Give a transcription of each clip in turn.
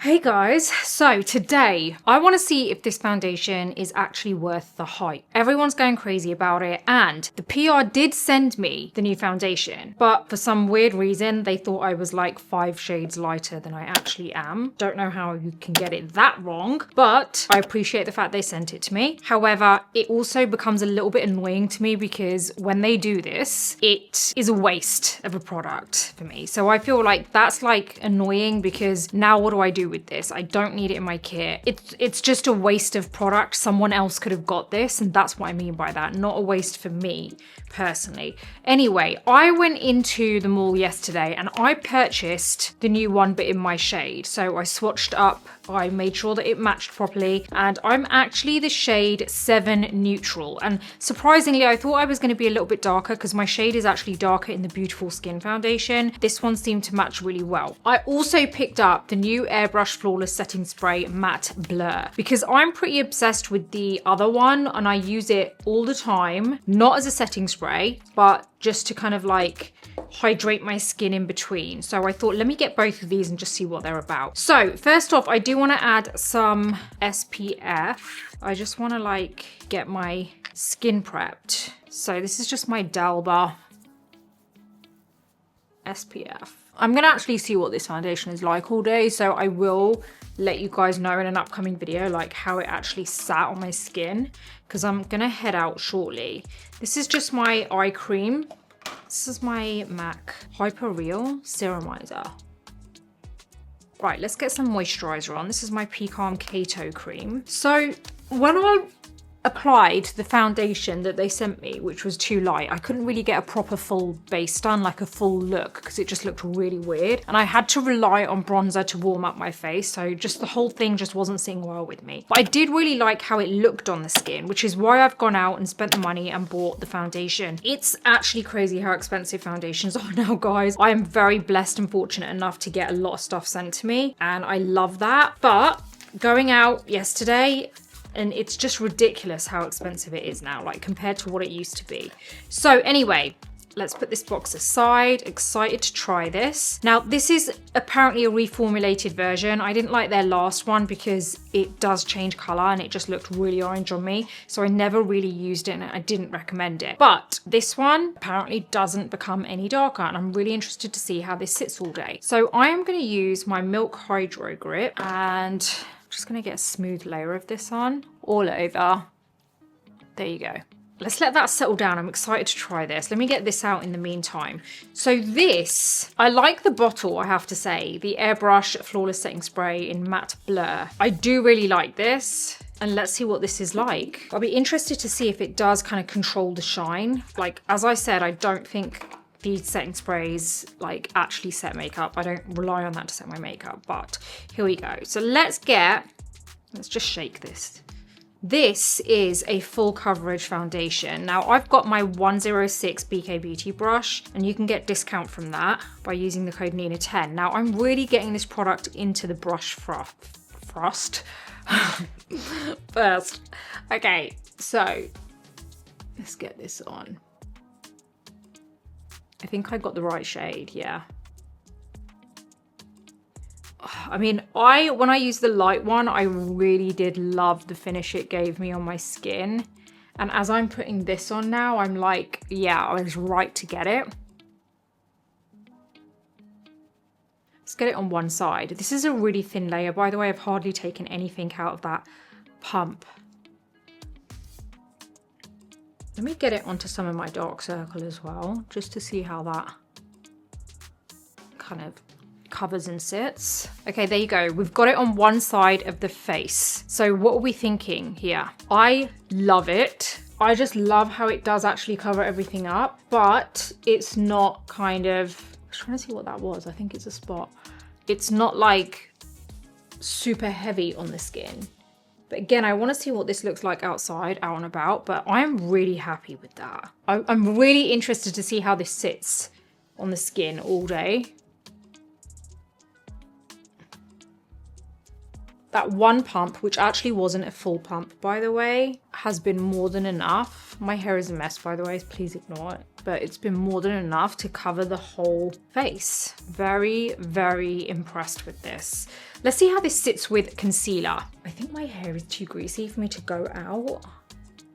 Hey guys, so today I want to see if this foundation is actually worth the hype. Everyone's going crazy about it and the PR did send me the new foundation, but for some weird reason they thought I was like 5 shades lighter than I actually am. Don't know how you can get it that wrong, but I appreciate the fact they sent it to me. However, it also becomes a little bit annoying to me because when they do this, it is a waste of a product for me. So I feel like that's like annoying because now what do I do with this? I don't need it in my kit. It's just a waste of product. Someone else could have got this, and that's what I mean by that. Not a waste for me personally. Anyway, I went into the mall yesterday and I purchased the new one but in my shade. So I swatched up, I made sure that it matched properly, and I'm actually the shade 7 Neutral. And surprisingly, I thought I was going to be a little bit darker because my shade is actually darker in the Beautiful Skin foundation. This one seemed to match really well. I also picked up the new Airbrush Flawless Setting Spray Matte Blur because I'm pretty obsessed with the other one and I use it all the time, not as a setting spray, but just to kind of like hydrate my skin in between. So I thought, let me get both of these and just see what they're about. So first off, I do want to add some SPF. I just want to like get my skin prepped. So this is just my Dalba SPF. I'm gonna actually see what this foundation is like all day, so I will let you guys know in an upcoming video like how it actually sat on my skin because I'm gonna head out shortly. This is just my eye cream. This is my MAC Hyper Real Serumizer. Right, let's get some moisturizer on. This is my Pecan Keto cream. So when I applied the foundation that they sent me, which was too light, I couldn't really get a proper full base done, like a full look, because it just looked really weird. And I had to rely on bronzer to warm up my face, so just the whole thing just wasn't sitting well with me. But I did really like how it looked on the skin, which is why I've gone out and spent the money and bought the foundation. It's actually crazy how expensive foundations are now, guys. I am very blessed and fortunate enough to get a lot of stuff sent to me, and I love that. But going out yesterday, and it's just ridiculous how expensive it is now, like compared to what it used to be. So anyway, let's put this box aside. Excited to try this. Now, this is apparently a reformulated version. I didn't like their last one because it does change color and it just looked really orange on me. So I never really used it and I didn't recommend it. But this one apparently doesn't become any darker and I'm really interested to see how this sits all day. So I am gonna use my Milk Hydro Grip and just gonna get a smooth layer of this on all over. There you go. Let's let that settle down. I'm excited to try this. Let me get this out in the meantime. So this, I like the bottle, I have to say, the Airbrush Flawless Setting Spray in Matte Blur. I do really like this. And let's see what this is like. I'll be interested to see if it does kind of control the shine. Like, as I said, I don't think these setting sprays like actually set makeup. I don't rely on that to set my makeup, but here we go. So let's just shake this. This is a full coverage foundation. Now I've got my 106 BK Beauty brush and you can get discount from that by using the code Nina10. Now I'm really getting this product into the brush first. Okay, so let's get this on. I think I got the right shade, yeah. I mean, when I used the light one, I really did love the finish it gave me on my skin. And as I'm putting this on now, I'm like, yeah, I was right to get it. Let's get it on one side. This is a really thin layer, by the way. I've hardly taken anything out of that pump. Let me get it onto some of my dark circle as well, just to see how that kind of covers and sits. Okay, there you go. We've got it on one side of the face. So what are we thinking here? I love it. I just love how it does actually cover everything up, but it's not kind of, I was trying to see what that was. I think it's a spot. It's not like super heavy on the skin. But again, I want to see what this looks like outside, out and about, but I'm really happy with that. I'm really interested to see how this sits on the skin all day. That one pump, which actually wasn't a full pump, by the way, has been more than enough. My hair is a mess, by the way, please ignore it. But it's been more than enough to cover the whole face. Very, very impressed with this. Let's see how this sits with concealer. I think my hair is too greasy for me to go out.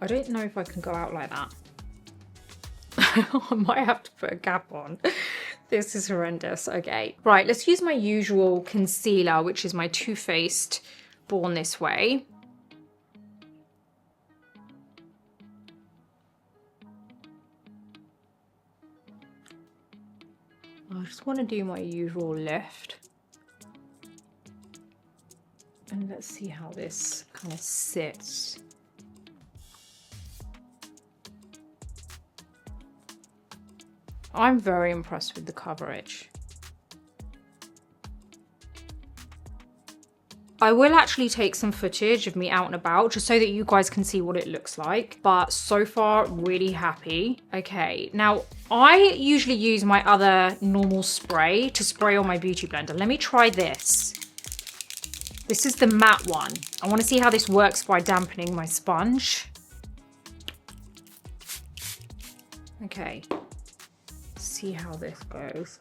I don't know if I can go out like that. I might have to put a cap on. This is horrendous. Okay, right, let's use my usual concealer, which is my Too Faced Born This Way. I just want to do my usual lift. And let's see how this kind of sits. I'm very impressed with the coverage. I will actually take some footage of me out and about just so that you guys can see what it looks like. But so far, really happy. Okay, now I usually use my other normal spray to spray on my beauty blender. Let me try this. This is the matte one. I want to see how this works by dampening my sponge. Okay. See how this goes.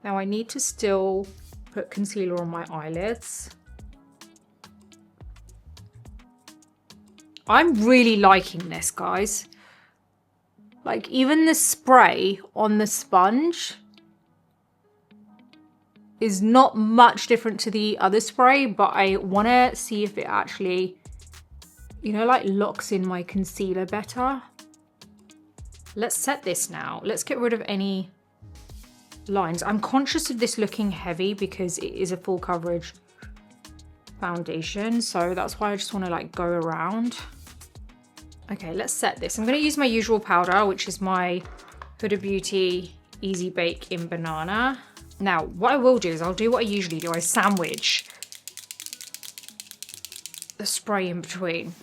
Now I need to still put concealer on my eyelids. I'm really liking this, guys. Like even the spray on the sponge is not much different to the other spray, but I want to see if it actually, you know, like locks in my concealer better. Let's set this now. Let's get rid of any lines. I'm conscious of this looking heavy because it is a full coverage foundation, so that's why I just want to like go around. Okay, let's set this. I'm going to use my usual powder, which is my Huda Beauty Easy Bake in Banana. Now, what I will do is I'll do what I usually do. I sandwich the spray in between.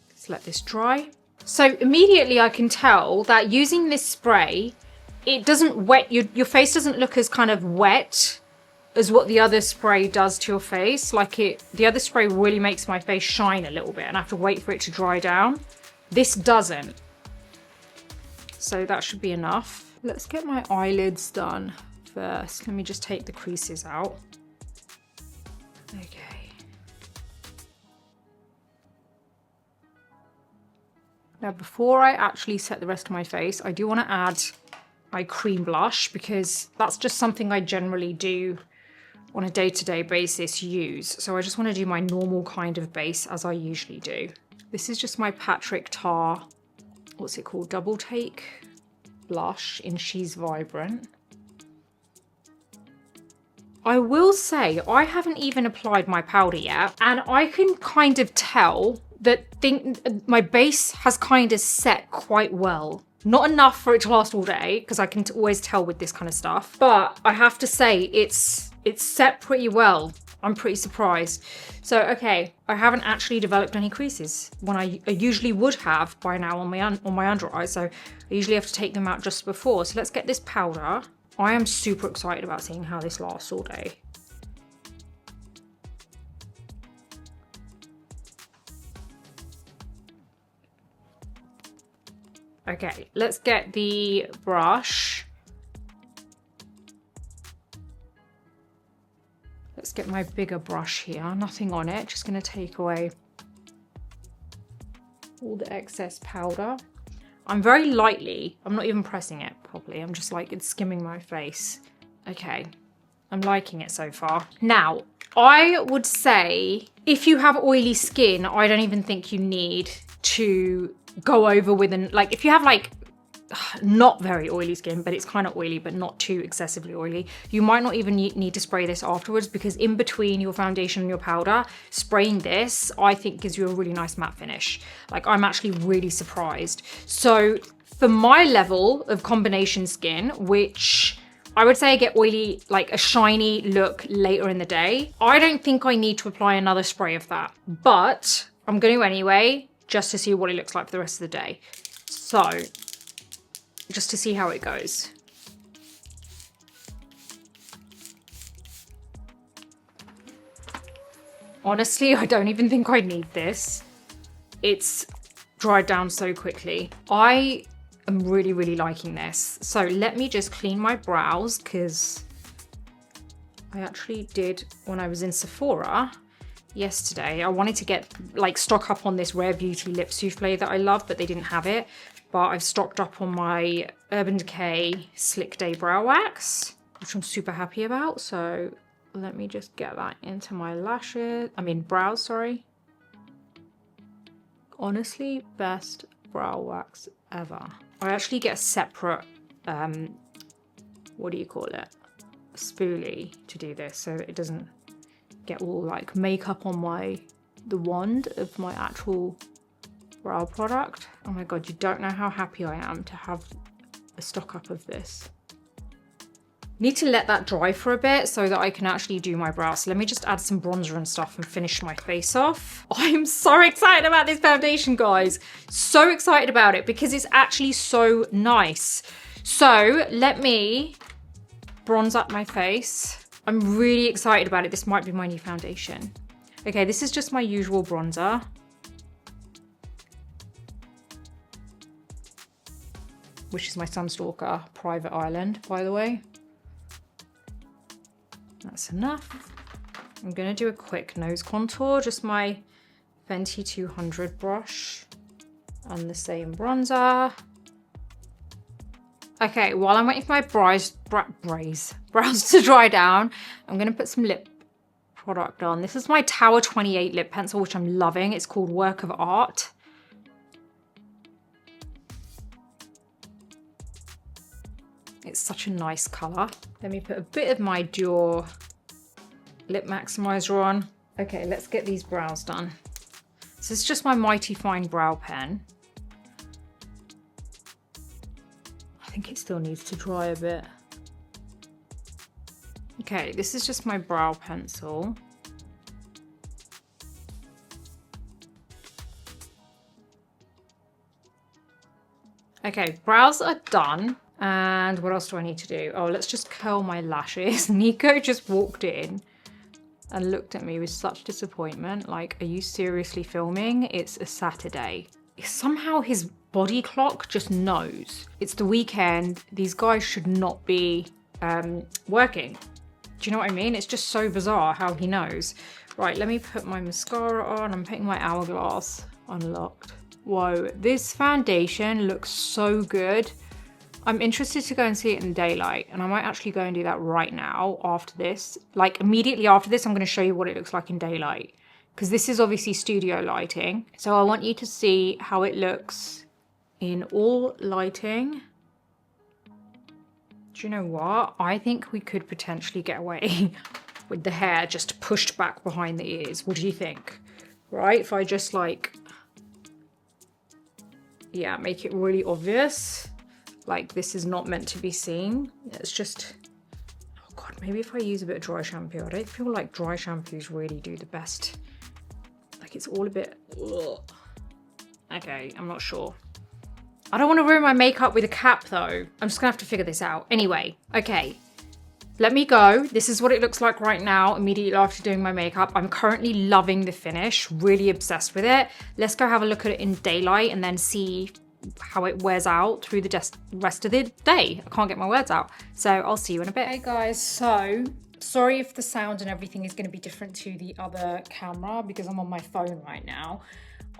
Let's let this dry. So immediately I can tell that using this spray, it doesn't wet, your face doesn't look as kind of wet as what the other spray does to your face. Like the other spray really makes my face shine a little bit and I have to wait for it to dry down. This doesn't. So that should be enough. Let's get my eyelids done first. Let me just take the creases out. Okay. Now, before I actually set the rest of my face, I do want to add my cream blush because that's just something I generally do on a day-to-day basis use. So I just want to do my normal kind of base as I usually do. This is just my Patrick Tar, what's it called? Double Take blush in She's Vibrant. I will say I haven't even applied my powder yet, and I can kind of tell that my base has kind of set quite well. Not enough for it to last all day, because I can always tell with this kind of stuff, but I have to say it's set pretty well. I'm pretty surprised. So, okay, I haven't actually developed any creases when I usually would have by now on my under eyes. So I usually have to take them out just before. So let's get this powder. I am super excited about seeing how this lasts all day. Okay, let's get the brush. Let's get my bigger brush here, nothing on it, just gonna take away all the excess powder. I'm very lightly, I'm not even pressing it properly, I'm just like, it's skimming my face. Okay, I'm liking it so far. Now, I would say if you have oily skin, I don't even think you need to go over with like if you have like not very oily skin, but it's kind of oily but not too excessively oily, you might not even need to spray this afterwards, because in between your foundation and your powder, spraying this I think gives you a really nice matte finish. Like, I'm actually really surprised. So for my level of combination skin, which I would say I get oily, like a shiny look later in the day, I don't think I need to apply another spray of that, but I'm going to anyway, just to see what it looks like for the rest of the day. So, just to see how it goes. Honestly, I don't even think I need this. It's dried down so quickly. I am really, really liking this. So let me just clean my brows, because I actually did when I was in Sephora yesterday. I wanted to get like stock up on this Rare Beauty lip souffle that I love, but they didn't have it. But I've stocked up on my Urban Decay Slick Day Brow Wax, which I'm super happy about. So let me just get that into my lashes. I mean brows, sorry. Honestly, best brow wax ever. I actually get a separate, what do you call it? A spoolie to do this, so it doesn't get all like makeup on the wand of my actual brow product. Oh my god, you don't know how happy I am to have a stock up of this. Need to let that dry for a bit so that I can actually do my brows. So let me just add some bronzer and stuff and finish my face off. I'm so excited about this foundation, guys. So excited about it because it's actually so nice. So let me bronze up my face. I'm really excited about it. This might be my new foundation. Okay, this is just my usual bronzer. Which is my Sunstalker Private Island, by the way. That's enough. I'm gonna do a quick nose contour, just my Fenty 200 brush and the same bronzer. Okay, while I'm waiting for my brows to dry down, I'm gonna put some lip product on. This is my Tower 28 lip pencil, which I'm loving. It's called Work of Art. It's such a nice color. Let me put a bit of my Dior lip maximizer on. Okay, let's get these brows done. So it's just my Mighty Fine brow pen. I think it still needs to dry a bit. Okay, this is just my brow pencil. Okay, brows are done. And what else do I need to do? Oh, let's just curl my lashes. Nico just walked in and looked at me with such disappointment. Like, are you seriously filming? It's a Saturday. Somehow his body clock just knows. It's the weekend. These guys should not be working. Do you know what I mean? It's just so bizarre how he knows. Right, let me put my mascara on. I'm putting my Hourglass unlocked. Whoa, this foundation looks so good. I'm interested to go and see it in daylight, and I might actually go and do that right now after this. Like immediately after this, I'm going to show you what it looks like in daylight, because this is obviously studio lighting. So I want you to see how it looks in all lighting. Do you know what? I think we could potentially get away with the hair just pushed back behind the ears. What do you think? Right? If I just like, yeah, make it really obvious. Like this is not meant to be seen. It's just, oh God, maybe if I use a bit of dry shampoo. I don't feel like dry shampoos really do the best. Like it's all a bit, ugh. Okay, I'm not sure. I don't want to ruin my makeup with a cap though. I'm just gonna have to figure this out. Anyway, okay, let me go. This is what it looks like right now, immediately after doing my makeup. I'm currently loving the finish, really obsessed with it. Let's go have a look at it in daylight and then see how it wears out through the rest of the day. I can't get my words out. So I'll see you in a bit. Hey guys, so sorry if the sound and everything is going to be different to the other camera because I'm on my phone right now.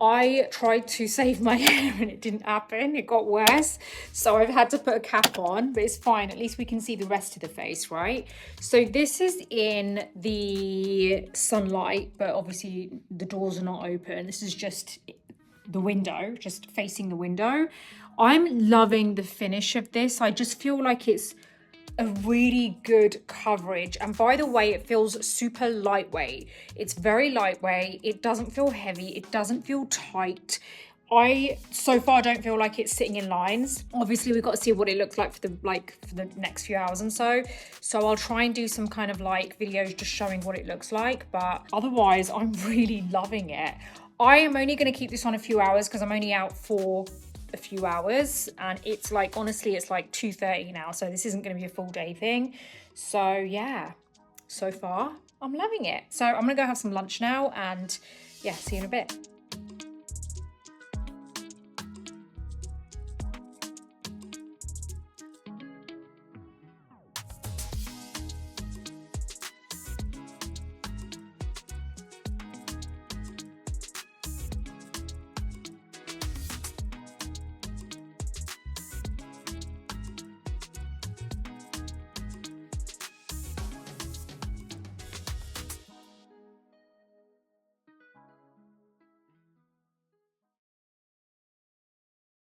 I tried to save my hair and it didn't happen. It got worse. So I've had to put a cap on, but it's fine. At least we can see the rest of the face, right? So this is in the sunlight, but obviously the doors are not open. This is just the window, just facing the window. I'm loving the finish of this. I just feel like it's a really good coverage. And by the way, it feels super lightweight. It's very lightweight. It doesn't feel heavy. It doesn't feel tight. I so far don't feel like it's sitting in lines. Obviously we've got to see what it looks like for the next few hours and so I'll try and do some kind of like videos just showing what it looks like, but otherwise I'm really loving it. I am only going to keep this on a few hours because I'm only out for a few hours, and it's like, honestly, it's like 2:30 now, so this isn't going to be a full day thing. So yeah, so far I'm loving it. So I'm gonna go have some lunch now, and yeah, see you in a bit.